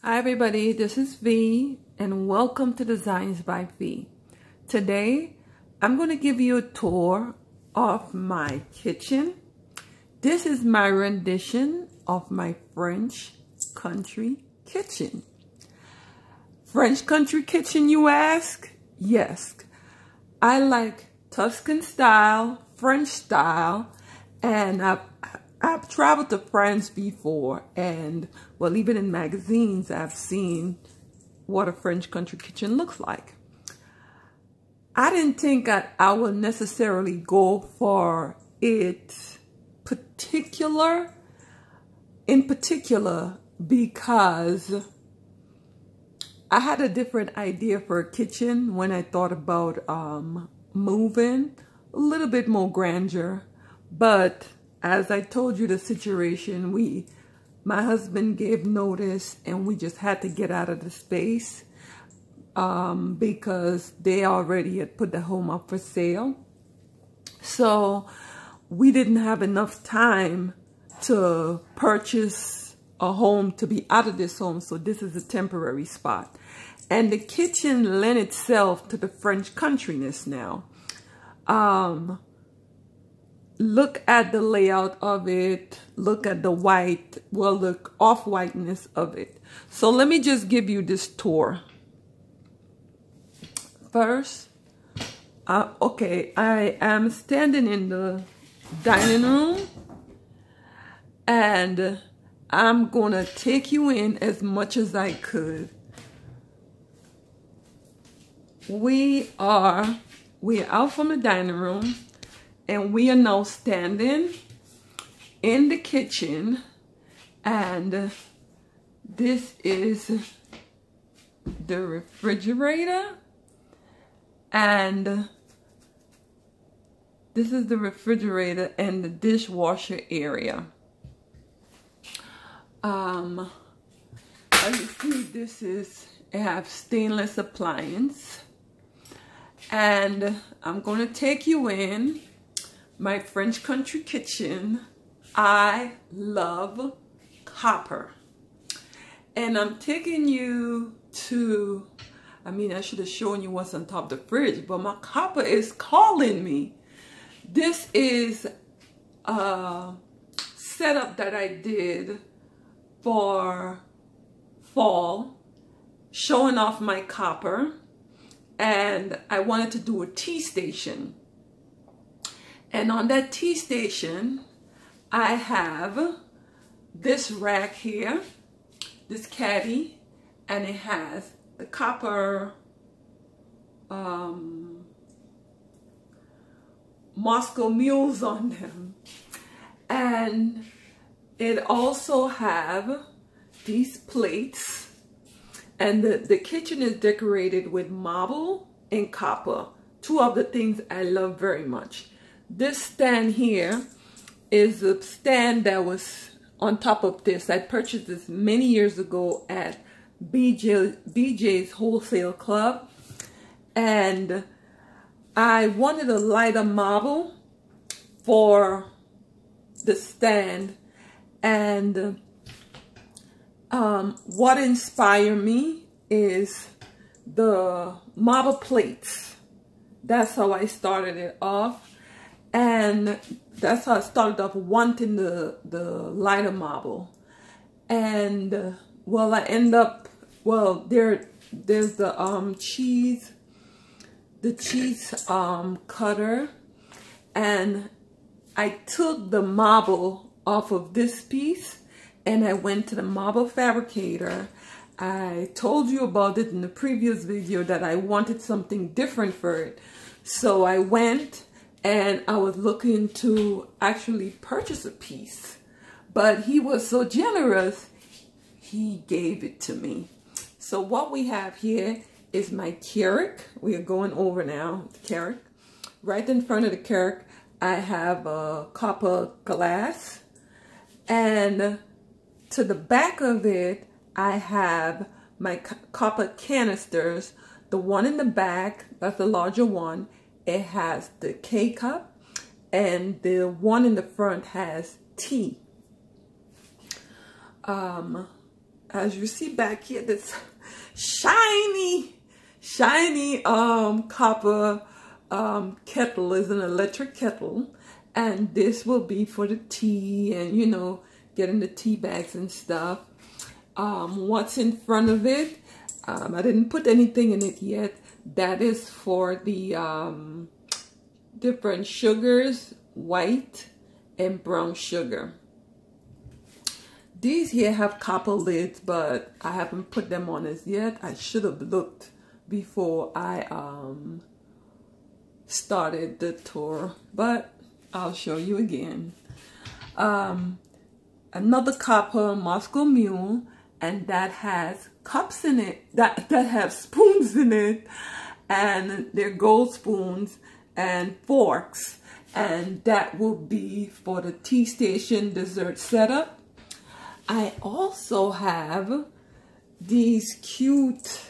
Hi everybody, this is V and welcome to Designs by V. Today I'm going to give you a tour of my kitchen. This is my rendition of my French country kitchen. French country kitchen, you ask? Yes. I like Tuscan style, French style, and I've traveled to France before, and well, even in magazines, I've seen what a French country kitchen looks like. I didn't think I would necessarily go for it in particular because I had a different idea for a kitchen when I thought about moving, a little bit more grandeur, but as I told you the situation, my husband gave notice and we just had to get out of the space because they already had put the home up for sale. So we didn't have enough time to purchase a home to be out of this home. So this is a temporary spot. And the kitchen lent itself to the French countryness now. Look at the layout of it. Look at the white, well, the off-whiteness of it. So let me just give you this tour. First, okay, I am standing in the dining room and I'm gonna take you in as much as I could. We are out from the dining room. And we are now standing in the kitchen, and this is the refrigerator, and this is the refrigerator and the dishwasher area. As you see, I have stainless appliance, and I'm going to take you in my French country kitchen. I love copper. And I'm taking you to, I should have shown you what's on top of the fridge, but my copper is calling me. This is a setup that I did for fall, showing off my copper. And I wanted to do a tea station. And on that tea station, I have this rack here, this caddy, and it has the copper Moscow mules on them. And it also have these plates. And the kitchen is decorated with marble and copper, two of the things I love very much. This stand here is a stand that was on top of this. I purchased this many years ago at BJ's Wholesale Club. And I wanted a lighter marble for the stand. And what inspired me is the marble plates. That's how I started it off. And that's how I started off wanting the lighter marble. And well, I end up, well, there's the cheese cutter, and I took the marble off of this piece and I went to the marble fabricator. I told you about it in the previous video that I wanted something different for it. So I went and I was looking to actually purchase a piece, but he was so generous, he gave it to me. So what we have here is my Keurig. We are going over now, the Keurig. Right in front of the Keurig, I have a copper glass, and to the back of it, I have my copper canisters. The one in the back, that's the larger one, it has the K-cup, and the one in the front has tea. as you see back here, this shiny copper kettle is an electric kettle, and this will be for the tea and, you know, getting the tea bags and stuff. What's in front of it, I didn't put anything in it yet. That is for the different sugars, white and brown sugar. These here have copper lids, but I haven't put them on as yet. I should have looked before I started the tour, but I'll show you again. Another copper Moscow Mule, and that has cups in it, that have spoons in it, and they're gold spoons and forks, and that will be for the tea station dessert setup. I also have these cute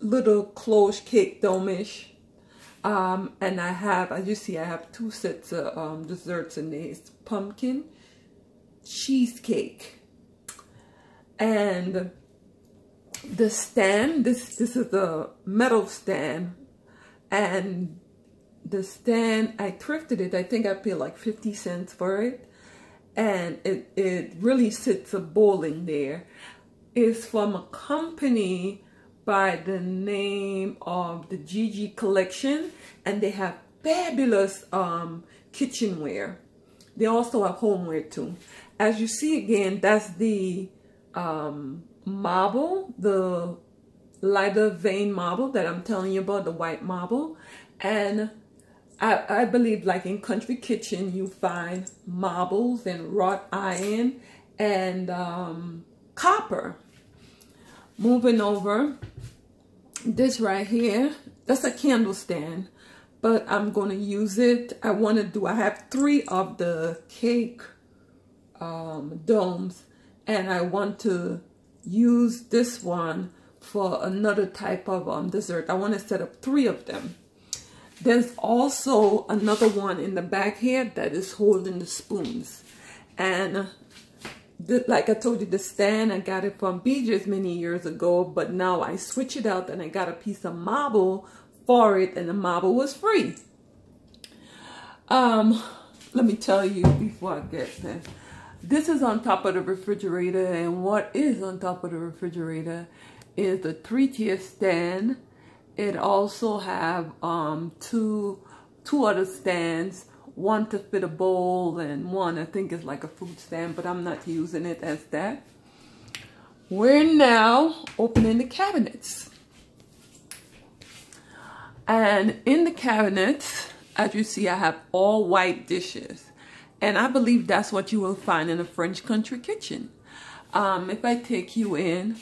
little closed cake dome-ish, and I have, as you see, I have two sets of desserts in these: pumpkin cheesecake, and the stand, this is a metal stand, and the stand, I thrifted it. I think I paid like 50 cents for it, and it really sits a bowl in there. It's from a company by the name of the Gigi Collection, and they have fabulous kitchenware. They also have homeware too. As you see again, that's the marble, the lighter vein marble that I'm telling you about, the white marble. And I believe, like in Country Kitchen, you find marbles and wrought iron and copper. Moving over, this right here, that's a candle stand, but I'm going to use it. I have 3 of the cake domes, and I want to use this one for another type of dessert. I want to set up 3 of them. There's also another one in the back here that is holding the spoons. And like I told you, the stand, I got it from BJ's many years ago, but now I switch it out and I got a piece of marble for it, and the marble was free. Let me tell you before I get there. This is on top of the refrigerator, and what is on top of the refrigerator is the 3-tier stand. It also have two other stands, one to fit a bowl and one I think is like a fruit stand, but I'm not using it as that. We're now opening the cabinets. And in the cabinets, as you see, I have all white dishes. And I believe that's what you will find in a French country kitchen. If I take you in,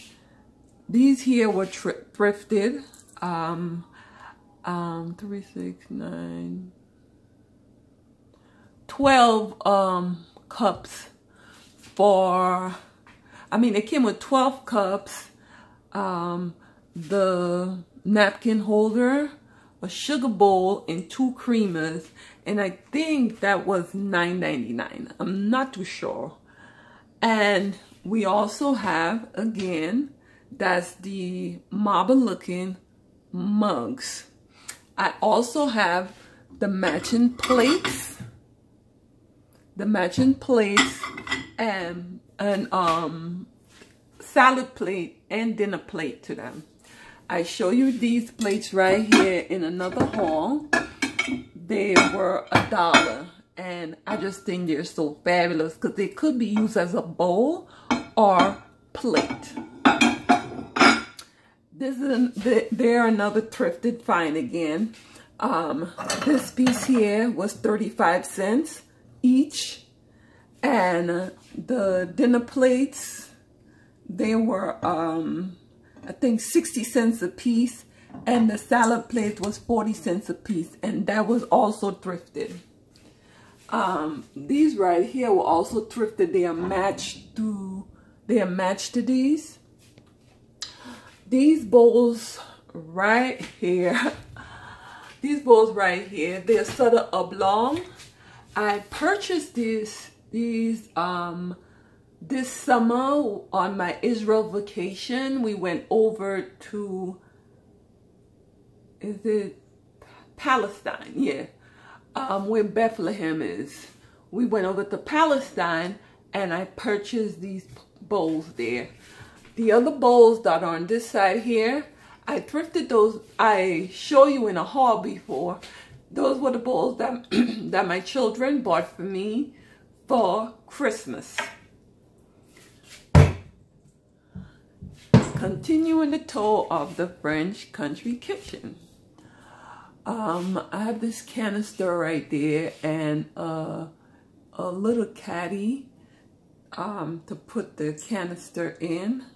these here were thrifted. 3, 6, 9, 12 cups for, it came with 12 cups, the napkin holder, a sugar bowl, and 2 creamers, and I think that was $9.99. I'm not too sure. And we also have, again, that's the marble looking mugs. I also have the matching plates, and salad plate and dinner plate to them. I show you these plates right here in another haul. They were $1, and I just think they're so fabulous because they could be used as a bowl or plate. They're another thrifted find again. This piece here was 35 cents each, and the dinner plates, they were I think 60 cents a piece, and the salad plate was 40 cents a piece, and that was also thrifted. These right here were also thrifted. They are matched to these. These bowls right here, they're sort of oblong. I purchased these This summer on my Israel vacation, we went over to, is it Palestine? Yeah, where Bethlehem is. We went over to Palestine and I purchased these bowls there. The other bowls that are on this side here, I thrifted those. I showed you in a haul before. Those were the bowls that, that my children bought for me for Christmas. Continuing the tour of the French Country Kitchen. I have this canister right there and a little caddy to put the canister in.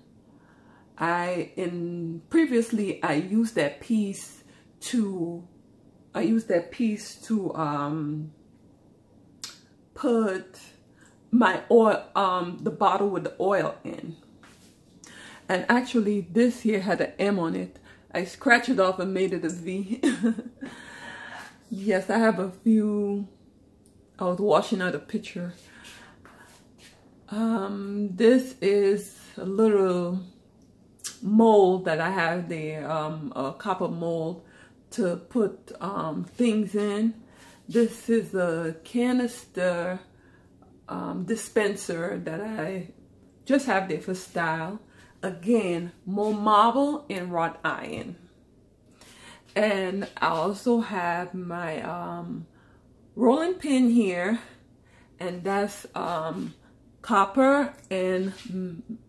Previously I used that piece to put my oil, the bottle with the oil in. And actually this here had an M on it. I scratched it off and made it a V. Yes, I have a few. I was washing out a picture. This is a little mold that I have there, a copper mold to put things in. This is a canister dispenser that I just have there for style. Again, more marble and wrought iron. And I also have my rolling pin here, and that's copper and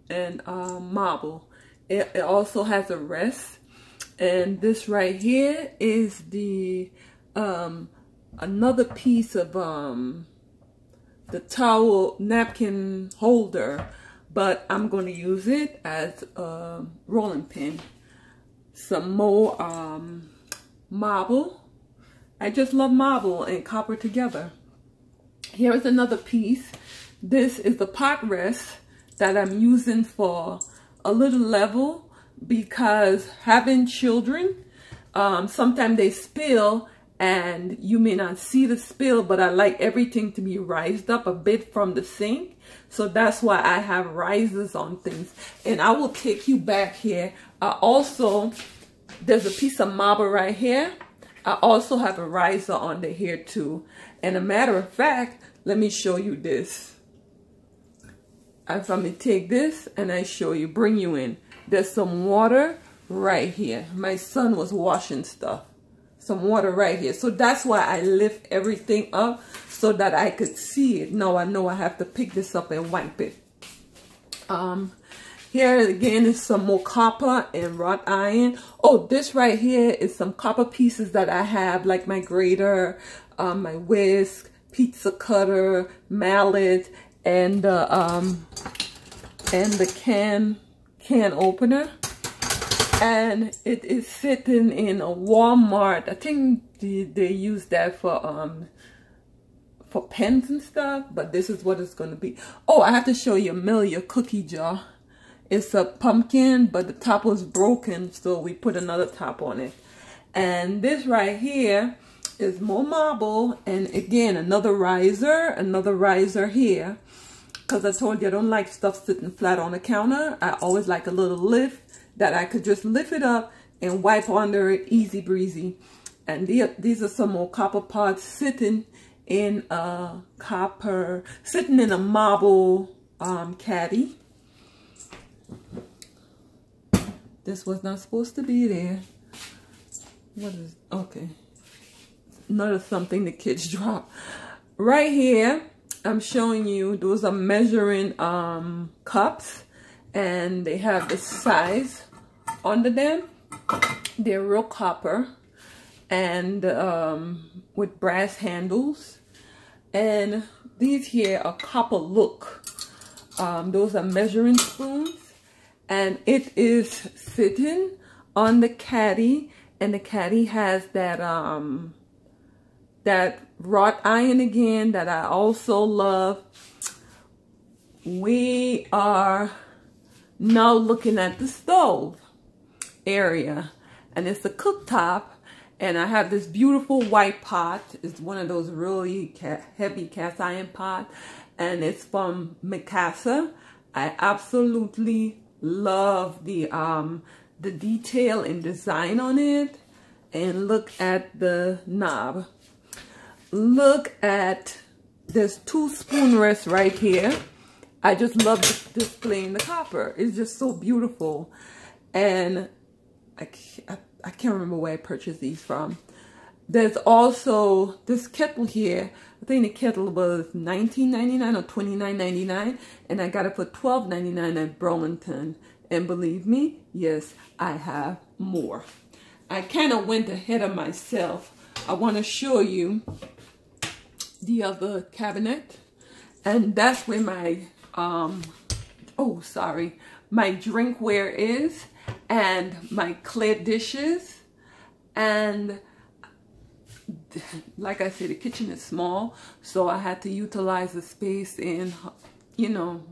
marble. It also has a rest, and this right here is the another piece of the towel napkin holder, but I'm going to use it as a rolling pin. Some more marble. I just love marble and copper together. Here is another piece. This is the pot rest that I'm using for a little level, because having children, sometimes they spill and you may not see the spill, but I like everything to be rised up a bit from the sink. So that's why I have risers on things. And I will take you back here. There's a piece of marble right here. I also have a riser under here too. And a matter of fact, let me show you this. If I'm gonna take this and I show you, bring you in. There's some water right here. My son was washing stuff. Some water right here. So that's why I lift everything up so that I could see it. Now I know I have to pick this up and wipe it. Here again is some more copper and wrought iron. Oh, this right here is some copper pieces that I have, like my grater, my whisk, pizza cutter, mallet, and the can opener. And it is sitting in a Walmart. I think they use that for pens and stuff, but this is what it's going to be. Oh, I have to show you Amelia cookie jar. It's a pumpkin, but the top was broken, so we put another top on it. And this right here is more marble, and again, another riser here. Because I told you I don't like stuff sitting flat on the counter. I always like a little lift that I could just lift it up and wipe under it easy breezy. And these are some more copper pots sitting in a marble caddy. This was not supposed to be there. What is, okay. Another something the kids drop. Right here, I'm showing you, those are measuring cups, and they have the size under them. They're real copper and with brass handles. And these here are copper look. Those are measuring spoons, and it is sitting on the caddy, and the caddy has that that wrought iron again that I also love. We are now looking at the stove area, and it's a cooktop, and I have this beautiful white pot. It's one of those really heavy cast iron pot, and it's from Mikasa. I absolutely love the detail and design on it. And look at the knob. Look at, there's 2 spoon rests right here. I just love displaying the copper. It's just so beautiful. And I can't remember where I purchased these from. There's also this kettle here. I think the kettle was $19.99 or $29.99, and I got it for $12.99 at Burlington. And believe me, yes, I have more. I kind of went ahead of myself. I want to show you the other cabinet, and that's where my my drinkware is, and my clear dishes. And like I said, the kitchen is small, so I had to utilize the space in, you know,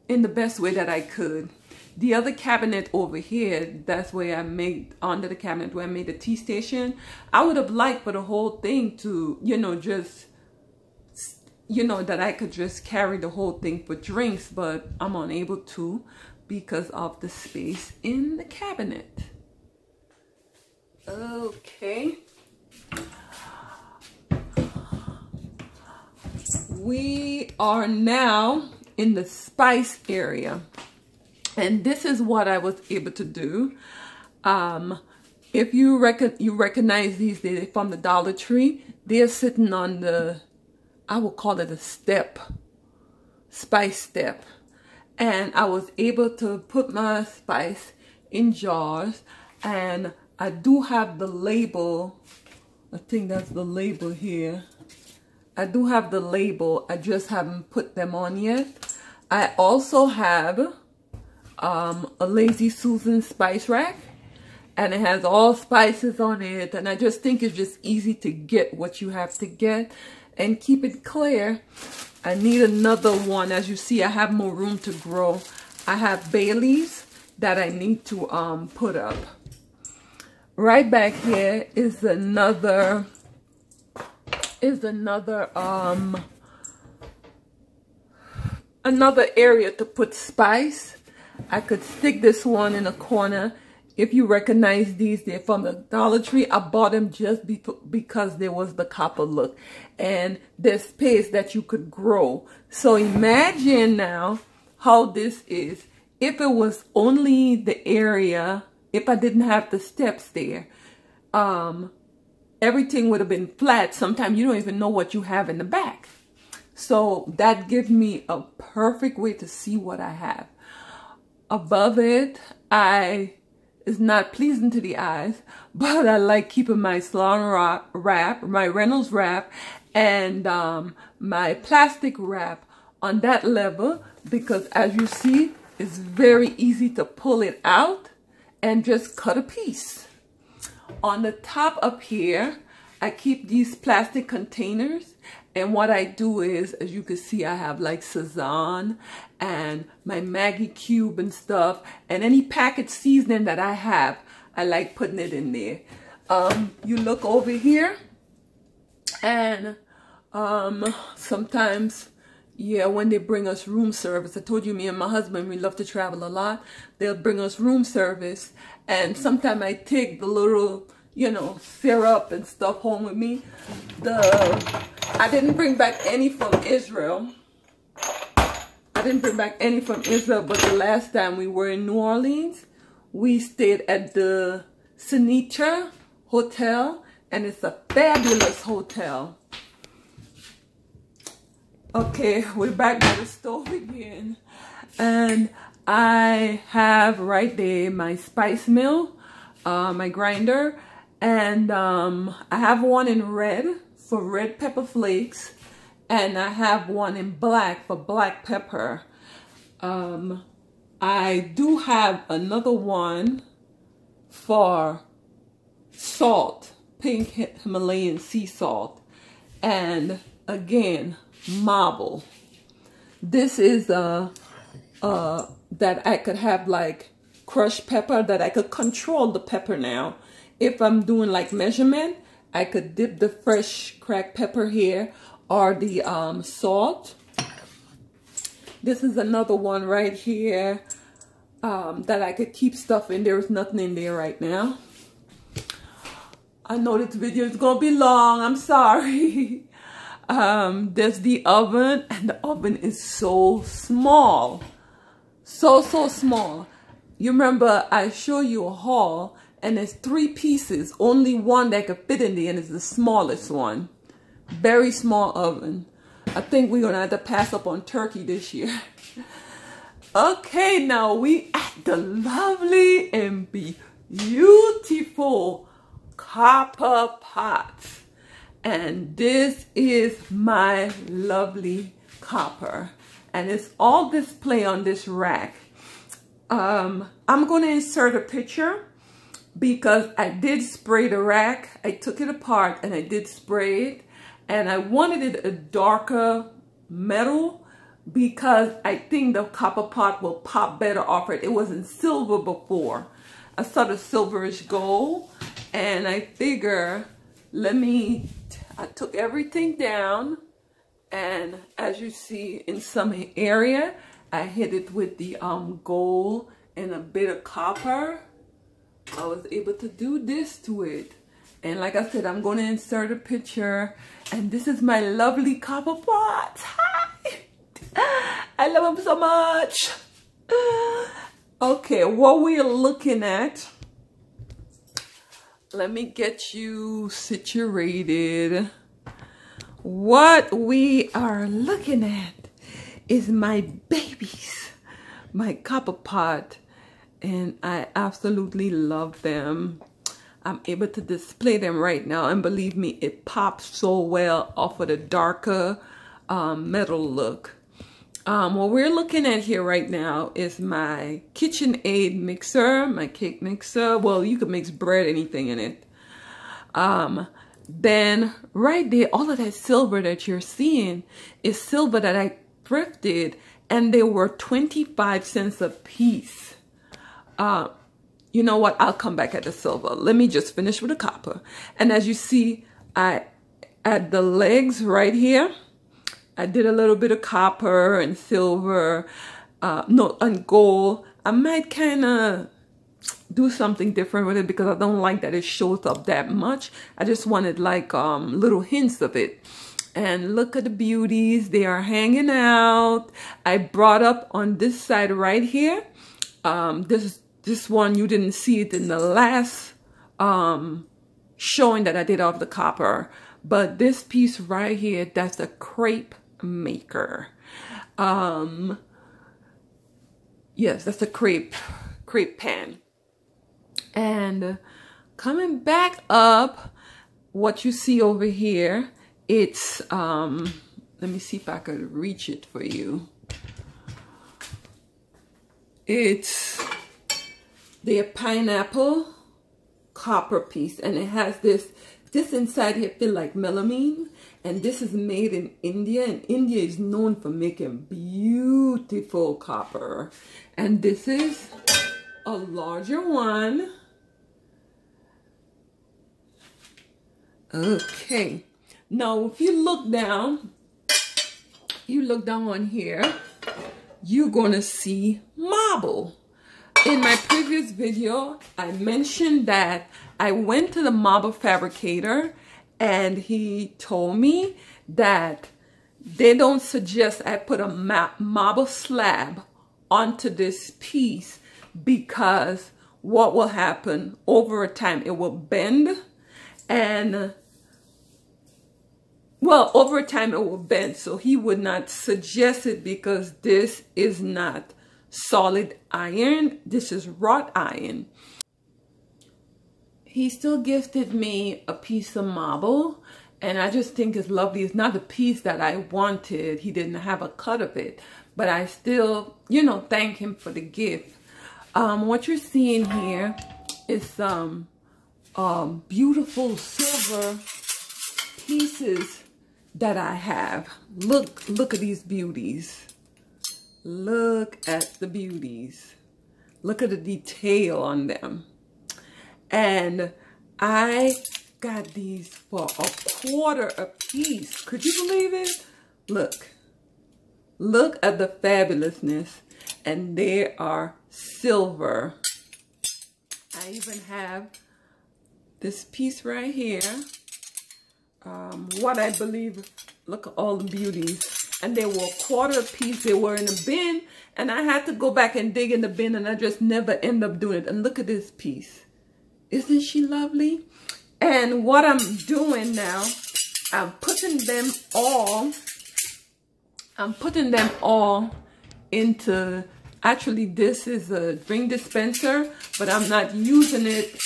in the best way that I could. The other cabinet over here, that's where I made, under the cabinet where I made the tea station. I would have liked for the whole thing to, you know, just, you know, that I could just carry the whole thing for drinks, but I'm unable to because of the space in the cabinet. Okay. We are now in the spice area. And this is what I was able to do. If you recognize these, they're from the Dollar Tree. They're sitting on the, I would call it a step, spice step. And I was able to put my spice in jars. And I do have the label. I think that's the label here. I do have the label. I just haven't put them on yet. I also have a Lazy Susan spice rack, and it has all spices on it, and I just think it's just easy to get what you have to get and keep it clear. I need another one. As you see, I have more room to grow. I have bay leaves that I need to put up. Right back here is another area to put spice. I could stick this one in a corner. If you recognize these, they're from the Dollar Tree. I bought them just because there was the copper look. And there's space that you could grow. So imagine now how this is. If it was only the area, if I didn't have the steps there, everything would have been flat. Sometimes you don't even know what you have in the back. So that gives me a perfect way to see what I have. Above it, it's not pleasing to the eyes, but I like keeping my salon wrap, my Reynolds wrap, and my plastic wrap on that level, because as you see, it's very easy to pull it out and just cut a piece. On the top up here, I keep these plastic containers. And what I do is, as you can see, I have like Sazon and my Maggie cube and stuff. And any packet seasoning that I have, I like putting it in there. You look over here, and sometimes, yeah, when they bring us room service, I told you me and my husband, we love to travel a lot. They'll bring us room service. And sometimes I take the little, you know, syrup and stuff home with me. I didn't bring back any from Israel. But the last time we were in New Orleans, we stayed at the Sinatra Hotel, and it's a fabulous hotel. Okay, we're back by the stove again. And I have right there my spice mill, my grinder, and I have one in red for red pepper flakes, and I have one in black for black pepper. I do have another one for salt, pink Himalayan sea salt, and again, marble. This is that I could have like crushed pepper, that I could control the pepper now. If I'm doing like measurement, I could dip the fresh cracked pepper here or the salt. This is another one right here that I could keep stuff in. There's nothing in there right now. I know this video is gonna be long, I'm sorry. There's the oven, and the oven is so small. So small. You remember I showed you a haul, and there's 3 pieces. Only one that could fit in there, and it's the smallest one. Very small oven. I think we're gonna have to pass up on turkey this year. Okay, now we at the lovely and beautiful copper pots. And this is my lovely copper. And it's all display on this rack. I'm going to insert a picture because I did spray the rack. I took it apart and I did spray it. And I wanted it a darker metal because I think the copper pot will pop better off it. It wasn't silver before. I saw the silverish gold. And I figure, I took everything down, and as you see in some area, I hit it with the gold and a bit of copper. I was able to do this to it. And like I said, I'm going to insert a picture, and this is my lovely copper pot. Hi! I love them so much. Okay, what we are looking at, let me get you situated. What we are looking at is my babies, my copper pot, and I absolutely love them. I'm able to display them right now, and believe me, it pops so well off of the darker metal look. What we're looking at here right now is my KitchenAid mixer, my cake mixer. Well, you can mix bread, anything in it. Then right there, all of that silver that you're seeing is silver that I thrifted, and they were 25 cents a piece. You know what? I'll come back at the silver. Let me just finish with the copper. And as you see, I at the legs right here, I did a little bit of copper and silver, and gold. I might kind of do something different with it because I don't like that it shows up that much. I just wanted like little hints of it. And look at the beauties. They are hanging out. I brought up on this side right here. This one, you didn't see it in the last showing that I did of the copper. But this piece right here, that's a crepe maker. Yes, that's a crepe pan. And coming back up, what you see over here, it's let me see if I could reach it for you. It's the pineapple copper piece, and it has this inside here feel like melamine. And this is made in India, and India is known for making beautiful copper. And this is a larger one. Okay. Now, if you look down on here, you're going to see marble. In my previous video, I mentioned that I went to the marble fabricator, and he told me that they don't suggest I put a marble slab onto this piece because what will happen over time, it will bend, and well, over time it will bend. So he would not suggest it because this is not solid iron. This is wrought iron. He still gifted me a piece of marble, and I just think it's lovely. It's not the piece that I wanted. He didn't have a cut of it, but I still, you know, thank him for the gift. What you're seeing here is some beautiful silver pieces that I have. Look at these beauties. Look at the beauties. Look at the detail on them. And I got these for $1.25 a piece. Could you believe it? Look. Look at the fabulousness. And they are silver. I even have this piece right here. What I believe, look at all the beauties. And they were a quarter piece. They were in a bin. And I had to go back and dig in the bin. And I just never end up doing it. And look at this piece. Isn't she lovely? And what I'm doing now, I'm putting them all into, actually this is a drink dispenser, but I'm not using it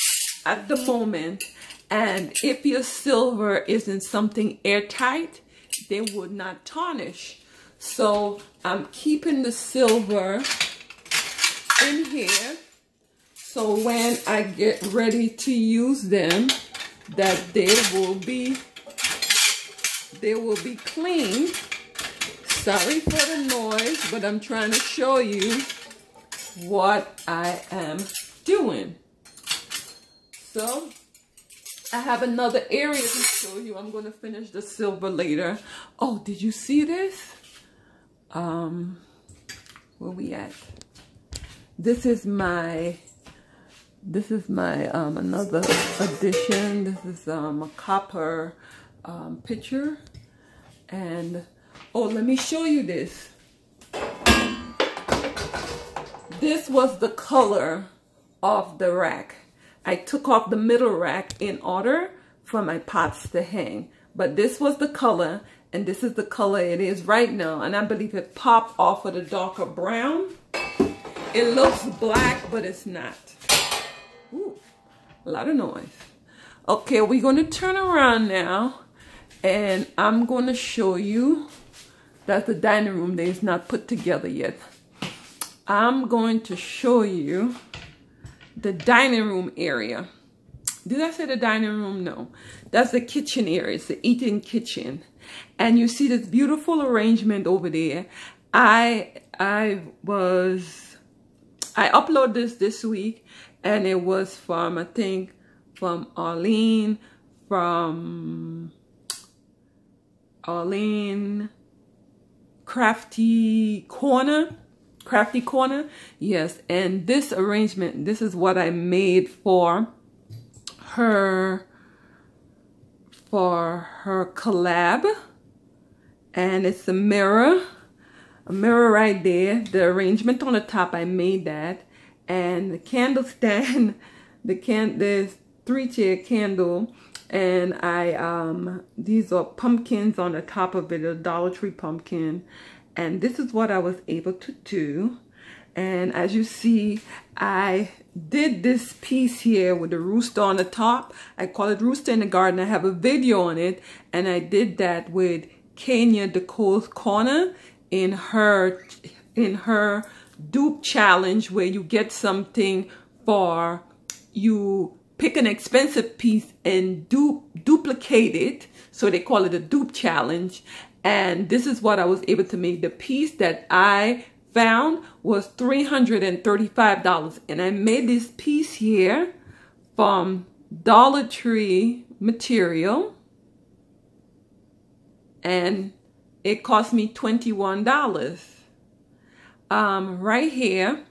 at the moment. And if your silver isn't something airtight, they would not tarnish. So I'm keeping the silver in here, so when I get ready to use them, that they will be clean. Sorry for the noise, but I'm trying to show you what I am doing. So I have another area to show you. I'm going to finish the silver later. Oh, did you see this? Where we at? This is my another addition. This is a copper pitcher. And oh, let me show you this. This was the color of the rack. I took off the middle rack in order for my pots to hang. But this was the color, and this is the color it is right now. And I believe it popped off of the darker brown. It looks black, but it's not. Ooh, a lot of noise. Okay, we're going to turn around now, and I'm going to show you that the dining room there is not put together yet. I'm going to show you the dining room area. Did I say the dining room? No. That's the kitchen area. It's the eating kitchen. And you see this beautiful arrangement over there. I uploaded this week, and it was from, I think, from Arlene, Crafty Corner, yes. And this arrangement, this is what I made for her collab, and it's a mirror right there. The arrangement on the top, I made that, and the candle stand, there's 3-tier candle. And these are pumpkins on the top of it, a Dollar Tree pumpkin. And this is what I was able to do. And as you see, I did this piece here with the rooster on the top. I call it Rooster in the Garden. I have a video on it. And I did that with Kenya Decore's Corner in her dupe challenge, where you get something for you. Pick an expensive piece and duplicate it. So they call it a dupe challenge. And this is what I was able to make. The piece that I found was $335. And I made this piece here from Dollar Tree material. And it cost me $21. Right here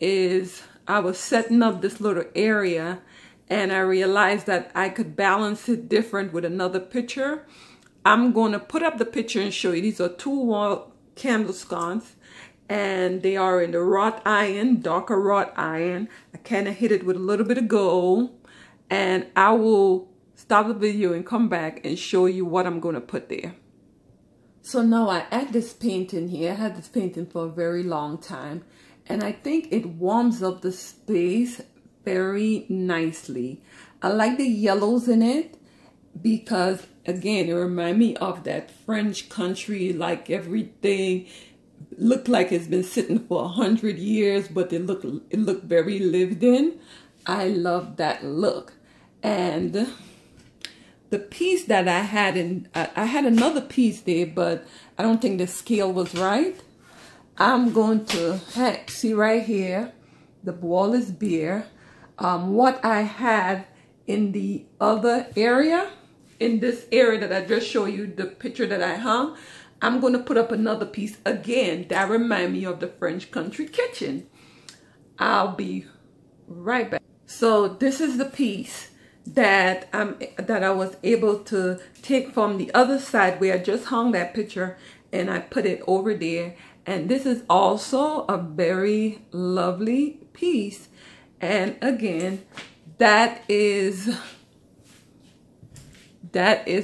is, I was setting up this little area, and I realized that I could balance it different with another picture. I'm going to put up the picture and show you. These are 2 wall candle sconces, and they are in the wrought iron, darker wrought iron. I kind of hit it with a little bit of gold, and I will stop the video and come back and show you what I'm going to put there. So now I add this painting here. I had this painting for a very long time, and I think it warms up the space very nicely. I like the yellows in it because, again, it reminds me of that French country, like everything looked like it's been sitting for 100 years, but it looked very lived in. I love that look. And the piece that I had I had another piece there, but I don't think the scale was right. I'm going to see right here, the wall is bare. What I had in the other area, in this area that I just showed you, the picture that I hung, I'm going to put up another piece again that remind me of the French Country Kitchen. I'll be right back. So this is the piece that I was able to take from the other side where I just hung that picture, and I put it over there. And this is also a very lovely piece. And again, that is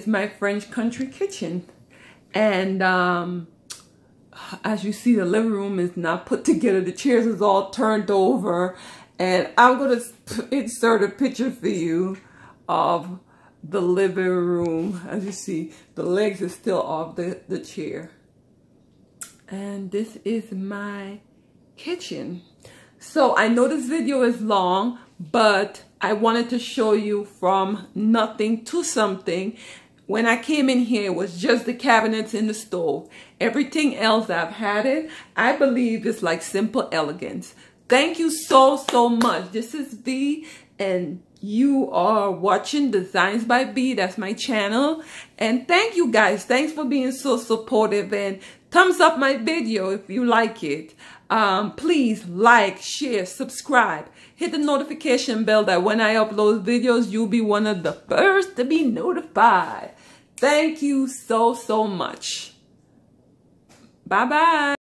my French Country Kitchen. And as you see, the living room is not put together. The chairs is all turned over. And I'm going to insert a picture for you of the living room. As you see, the legs are still off the chair. And this is my kitchen. So I know this video is long, but I wanted to show you from nothing to something. When I came in here, it was just the cabinets and the stove. Everything else I've had it. I believe it's like simple elegance. Thank you so much. This is V, and you are watching Designs by B. That's my channel. And thank you guys. Thanks for being so supportive, and thumbs up my video if you like it. Please like, share, subscribe. Hit the notification bell that when I upload videos, you'll be one of the first to be notified. Thank you so much. Bye-bye.